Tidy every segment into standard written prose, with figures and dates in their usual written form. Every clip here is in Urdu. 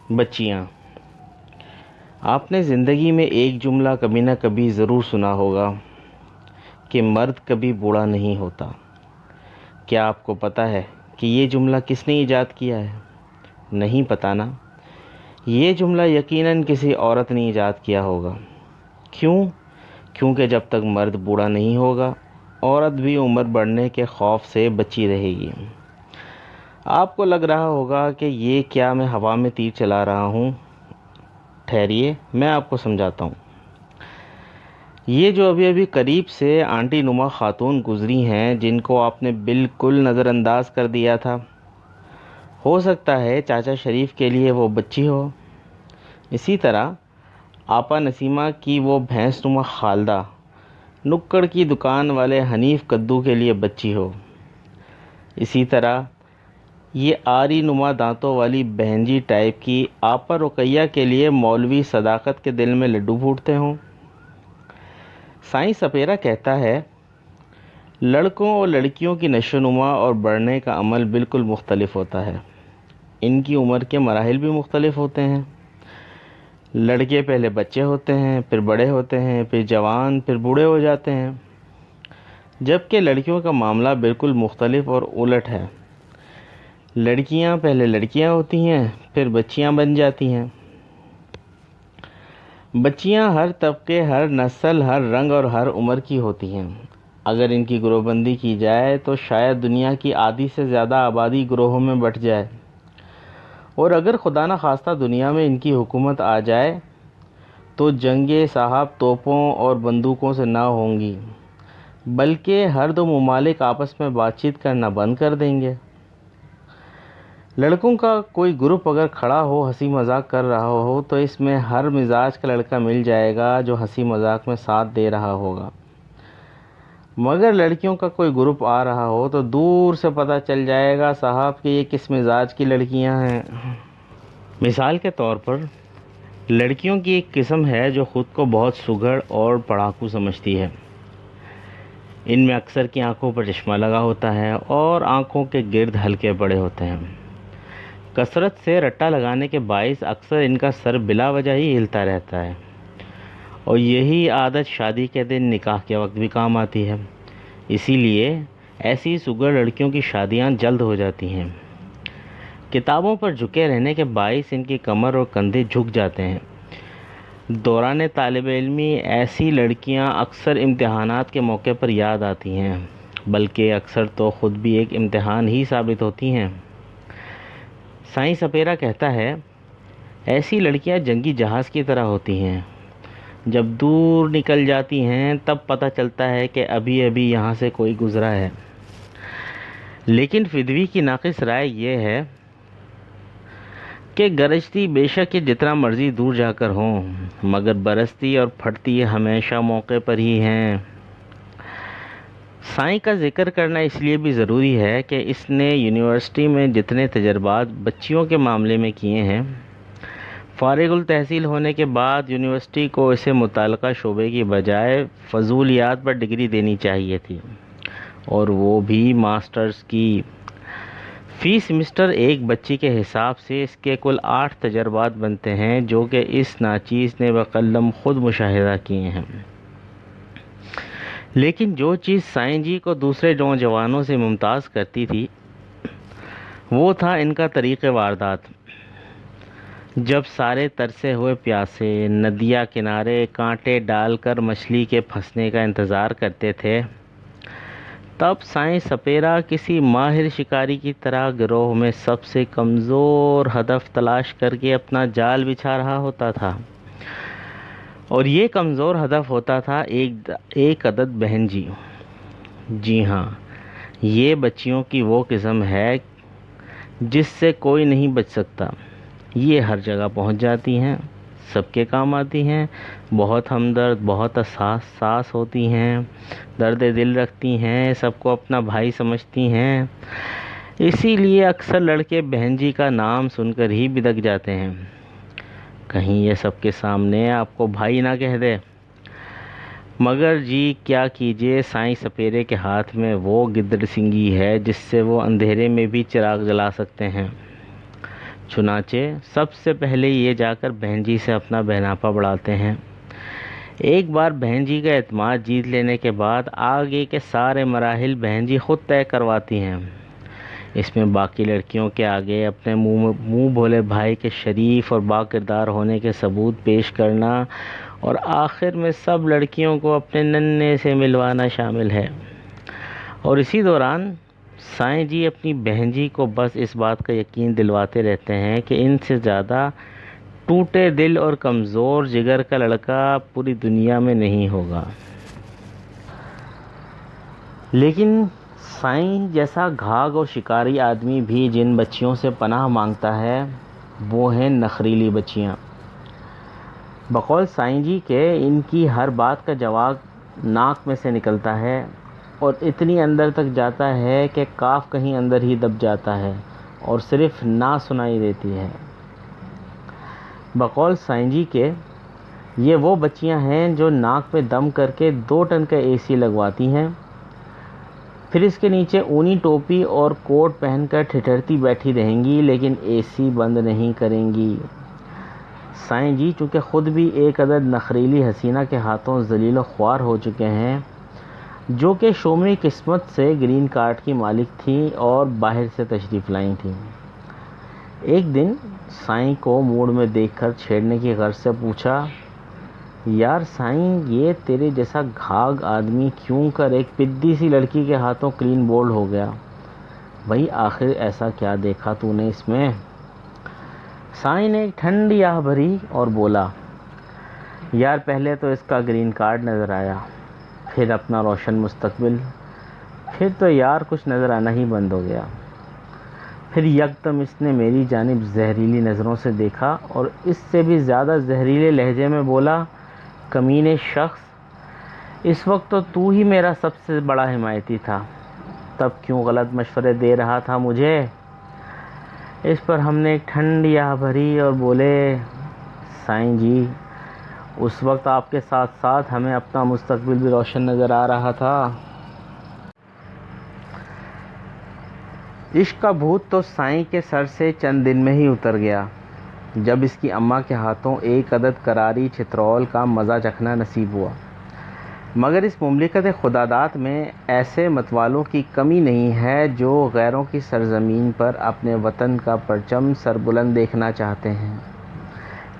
بچیاں، آپ نے زندگی میں ایک جملہ کبھی نہ کبھی ضرور سنا ہوگا کہ مرد کبھی بوڑھا نہیں ہوتا۔ کیا آپ کو پتہ ہے کہ یہ جملہ کس نے ایجاد کیا ہے؟ نہیں پتہ نا؟ یہ جملہ یقیناً کسی عورت نے ایجاد کیا ہوگا۔ کیوں؟ کیونکہ جب تک مرد بوڑھا نہیں ہوگا، عورت بھی عمر بڑھنے کے خوف سے بچی رہے گی۔ آپ کو لگ رہا ہوگا کہ یہ کیا میں ہوا میں تیر چلا رہا ہوں؟ ٹھہریے، میں آپ کو سمجھاتا ہوں۔ یہ جو ابھی قریب سے آنٹی نما خاتون گزری ہیں، جن کو آپ نے بالکل نظر انداز کر دیا تھا، ہو سکتا ہے چاچا شریف کے لیے وہ بچی ہو۔ اسی طرح آپا نسیمہ کی وہ بھینس نما خالدہ نکڑ کی دکان والے حنیف کدو کے لیے بچی ہو۔ اسی طرح یہ آری نما دانتوں والی بہن جی ٹائپ کی آپا رقیہ کے لیے مولوی صداقت کے دل میں لڈو پھوٹتے ہوں۔ سائیں سپیرا کہتا ہے، لڑکوں اور لڑکیوں کی نشو نما اور بڑھنے کا عمل بالکل مختلف ہوتا ہے۔ ان کی عمر کے مراحل بھی مختلف ہوتے ہیں۔ لڑکے پہلے بچے ہوتے ہیں، پھر بڑے ہوتے ہیں، پھر جوان، پھر بوڑھے ہو جاتے ہیں، جبکہ لڑکیوں کا معاملہ بالکل مختلف اور الٹ ہے۔ لڑکیاں پہلے لڑکیاں ہوتی ہیں، پھر بچیاں بن جاتی ہیں۔ بچیاں ہر طبقے، ہر نسل، ہر رنگ اور ہر عمر کی ہوتی ہیں۔ اگر ان کی گروہ بندی کی جائے تو شاید دنیا کی آدھی سے زیادہ آبادی گروہوں میں بٹ جائے، اور اگر خدا نہ خواستہ دنیا میں ان کی حکومت آ جائے تو جنگیں صاحب توپوں اور بندوقوں سے نہ ہوں گی، بلکہ ہر دو ممالک آپس میں بات چیت کرنا بند کر دیں گے۔ لڑکوں کا کوئی گروپ اگر کھڑا ہو ہنسی مذاق کر رہا ہو تو اس میں ہر مزاج کا لڑکا مل جائے گا جو ہنسی مذاق میں ساتھ دے رہا ہوگا، مگر لڑکیوں کا کوئی گروپ آ رہا ہو تو دور سے پتہ چل جائے گا صاحب کہ یہ کس مزاج کی لڑکیاں ہیں۔ مثال کے طور پر لڑکیوں کی ایک قسم ہے جو خود کو بہت سگڑ اور پڑھاکو سمجھتی ہے۔ ان میں اکثر کی آنکھوں پر چشمہ لگا ہوتا ہے اور آنکھوں کے گرد ہلکے پڑے ہوتے ہیں۔ کثرت سے رٹا لگانے کے باعث اکثر ان کا سر بلا وجہ ہی ہلتا رہتا ہے، اور یہی عادت شادی کے دن نکاح کے وقت بھی کام آتی ہے۔ اسی لیے ایسی سگڑ لڑکیوں کی شادیاں جلد ہو جاتی ہیں۔ کتابوں پر جھکے رہنے کے باعث ان کی کمر اور کندھے جھک جاتے ہیں۔ دوران طالب علمی ایسی لڑکیاں اکثر امتحانات کے موقع پر یاد آتی ہیں، بلکہ اکثر تو خود بھی ایک امتحان ہی ثابت ہوتی ہیں۔ سائیں سپیرا کہتا ہے، ایسی لڑکیاں جنگی جہاز کی طرح ہوتی ہیں، جب دور نکل جاتی ہیں تب پتہ چلتا ہے کہ ابھی ابھی یہاں سے کوئی گزرا ہے۔ لیکن فدوی کی ناقص رائے یہ ہے کہ گرجتی بے شک یہ جتنا مرضی دور جا کر ہوں، مگر برستی اور پھٹتی ہمیشہ موقع پر ہی ہیں۔ سائیں کا ذکر کرنا اس لیے بھی ضروری ہے کہ اس نے یونیورسٹی میں جتنے تجربات بچیوں کے معاملے میں کیے ہیں، فارغ التحصیل ہونے کے بعد یونیورسٹی کو اسے متعلقہ شعبے کی بجائے فضولیات پر ڈگری دینی چاہیے تھی، اور وہ بھی ماسٹرز کی۔ فی سمسٹر ایک بچی کے حساب سے اس کے کل 8 تجربات بنتے ہیں، جو کہ اس ناچیز نے بقلم خود مشاہدہ کیے ہیں۔ لیکن جو چیز سائیں جی کو دوسرے نوجوانوں سے ممتاز کرتی تھی وہ تھا ان کا طریق واردات۔ جب سارے ترسے ہوئے پیاسے ندیا کنارے کانٹے ڈال کر مچھلی کے پھنسنے کا انتظار کرتے تھے، تب سائیں سپیرا کسی ماہر شکاری کی طرح گروہ میں سب سے کمزور ہدف تلاش کر کے اپنا جال بچھا رہا ہوتا تھا، اور یہ کمزور ہدف ہوتا تھا ایک عدد بہن جی۔ جی ہاں، یہ بچیوں کی وہ قسم ہے جس سے کوئی نہیں بچ سکتا۔ یہ ہر جگہ پہنچ جاتی ہیں، سب کے کام آتی ہیں، بہت ہمدرد، بہت حساس ہوتی ہیں، درد دل رکھتی ہیں، سب کو اپنا بھائی سمجھتی ہیں۔ اسی لیے اکثر لڑکے بہن جی کا نام سن کر ہی بدک جاتے ہیں، کہیں یہ سب کے سامنے آپ کو بھائی نہ کہہ دے۔ مگر جی کیا کیجیے، سائیں سپیرے کے ہاتھ میں وہ گدڑ سنگی ہے جس سے وہ اندھیرے میں بھی چراغ جلا سکتے ہیں۔ چنانچہ سب سے پہلے یہ جا کر بہن جی سے اپنا بہناپا بڑھاتے ہیں۔ ایک بار بہن جی کا اعتماد جیت لینے کے بعد آگے کے سارے مراحل بہن جی خود طے کرواتی ہیں۔ اس میں باقی لڑکیوں کے آگے اپنے منہ بھولے بھائی کے شریف اور با کردار ہونے کے ثبوت پیش کرنا اور آخر میں سب لڑکیوں کو اپنے ننھے سے ملوانا شامل ہے۔ اور اسی دوران سائیں جی اپنی بہن جی کو بس اس بات کا یقین دلواتے رہتے ہیں کہ ان سے زیادہ ٹوٹے دل اور کمزور جگر کا لڑکا پوری دنیا میں نہیں ہوگا۔ لیکن سائیں جیسا گھاگ اور شکاری آدمی بھی جن بچیوں سے پناہ مانگتا ہے وہ ہیں نخریلی بچیاں۔ بقول سائیں جی کے ان کی ہر بات کا جواب ناک میں سے نکلتا ہے اور اتنی اندر تک جاتا ہے کہ کاف کہیں اندر ہی دب جاتا ہے اور صرف نہ سنائی دیتی ہے۔ بقول سائیں جی کے یہ وہ بچیاں ہیں جو ناک میں دم کر کے 2 ٹن کا اے سی لگواتی ہیں، پھر اس کے نیچے اونی ٹوپی اور کوٹ پہن کر ٹھٹھرتی بیٹھی رہیں گی لیکن اے سی بند نہیں کریں گی۔ سائیں جی چونکہ خود بھی ایک عدد نخریلی حسینہ کے ہاتھوں ذلیل و خوار ہو چکے ہیں، جو کہ شومی قسمت سے گرین کارڈ کی مالک تھیں اور باہر سے تشریف لائی تھیں۔ ایک دن سائیں کو موڈ میں دیکھ کر چھیڑنے کی غرض سے پوچھا، یار سائیں یہ تیرے جیسا گھاگ آدمی کیوں کر ایک پدی سی لڑکی کے ہاتھوں کلین بولڈ ہو گیا؟ بھئی آخر ایسا کیا دیکھا تو نے اس میں؟ سائیں نے ایک ٹھنڈی آہ بھری اور بولا، یار پہلے تو اس کا گرین کارڈ نظر آیا، پھر اپنا روشن مستقبل، پھر تو یار کچھ نظر آنا ہی بند ہو گیا۔ پھر یکدم اس نے میری جانب زہریلی نظروں سے دیکھا اور اس سے بھی زیادہ زہریلے لہجے میں بولا، کمینے شخص، اس وقت تو ہی میرا سب سے بڑا حمایتی تھا، تب کیوں غلط مشورے دے رہا تھا مجھے؟ اس پر ہم نے ایک ٹھنڈی آہ بھری اور بولے، سائیں جی اس وقت آپ کے ساتھ ساتھ ہمیں اپنا مستقبل بھی روشن نظر آ رہا تھا۔ عشق کا بھوت تو سائیں کے سر سے چند دن میں ہی اتر گیا جب اس کی اماں کے ہاتھوں ایک عدد کراری چترول کا مزہ چکھنا نصیب ہوا، مگر اس مملکت خداداد میں ایسے متوالوں کی کمی نہیں ہے جو غیروں کی سرزمین پر اپنے وطن کا پرچم سربلند دیکھنا چاہتے ہیں۔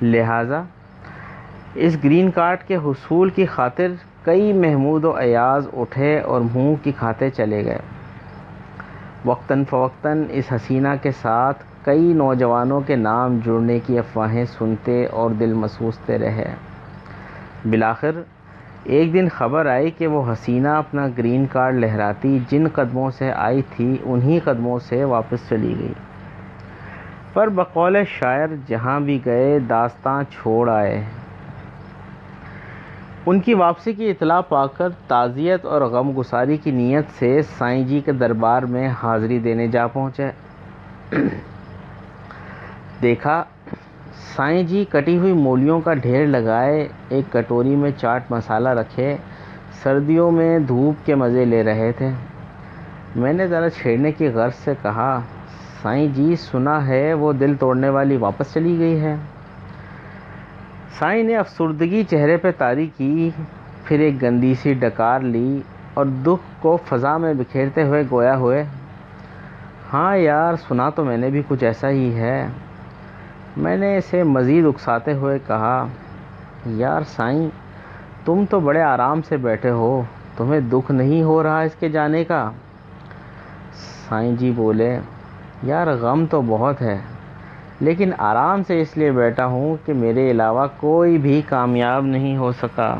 لہٰذا اس گرین کارڈ کے حصول کی خاطر کئی محمود و ایاز اٹھے اور منہ کی کھاتے چلے گئے۔ وقتاً فوقتاً اس حسینہ کے ساتھ کئی نوجوانوں کے نام جڑنے کی افواہیں سنتے اور دل مسوستے رہے۔ بالآخر ایک دن خبر آئی کہ وہ حسینہ اپنا گرین کارڈ لہراتی جن قدموں سے آئی تھی انہی قدموں سے واپس چلی گئی۔ پر بقول شاعر جہاں بھی گئے داستاں چھوڑ آئے۔ ان کی واپسی کی اطلاع پا کر تعزیت اور غم گساری کی نیت سے سائیں جی کے دربار میں حاضری دینے جا پہنچے۔ دیکھا سائیں جی کٹی ہوئی مولیوں کا ڈھیر لگائے ایک کٹوری میں چاٹ مسالہ رکھے سردیوں میں دھوپ کے مزے لے رہے تھے۔ میں نے ذرا چھیڑنے کی غرض سے کہا، سائیں جی سنا ہے وہ دل توڑنے والی واپس چلی گئی ہے؟ سائیں نے افسردگی چہرے پہ طاری کی، پھر ایک گندی سی ڈکار لی اور دکھ کو فضا میں بکھیرتے ہوئے گویا ہوئے، ہاں یار سنا تو میں نے بھی کچھ ایسا ہی ہے۔ میں نے اسے مزید اکساتے ہوئے کہا، یار سائیں تم تو بڑے آرام سے بیٹھے ہو، تمہیں دکھ نہیں ہو رہا اس کے جانے کا؟ سائیں جی بولے، یار غم تو بہت ہے لیکن آرام سے اس لیے بیٹھا ہوں کہ میرے علاوہ کوئی بھی کامیاب نہیں ہو سکا۔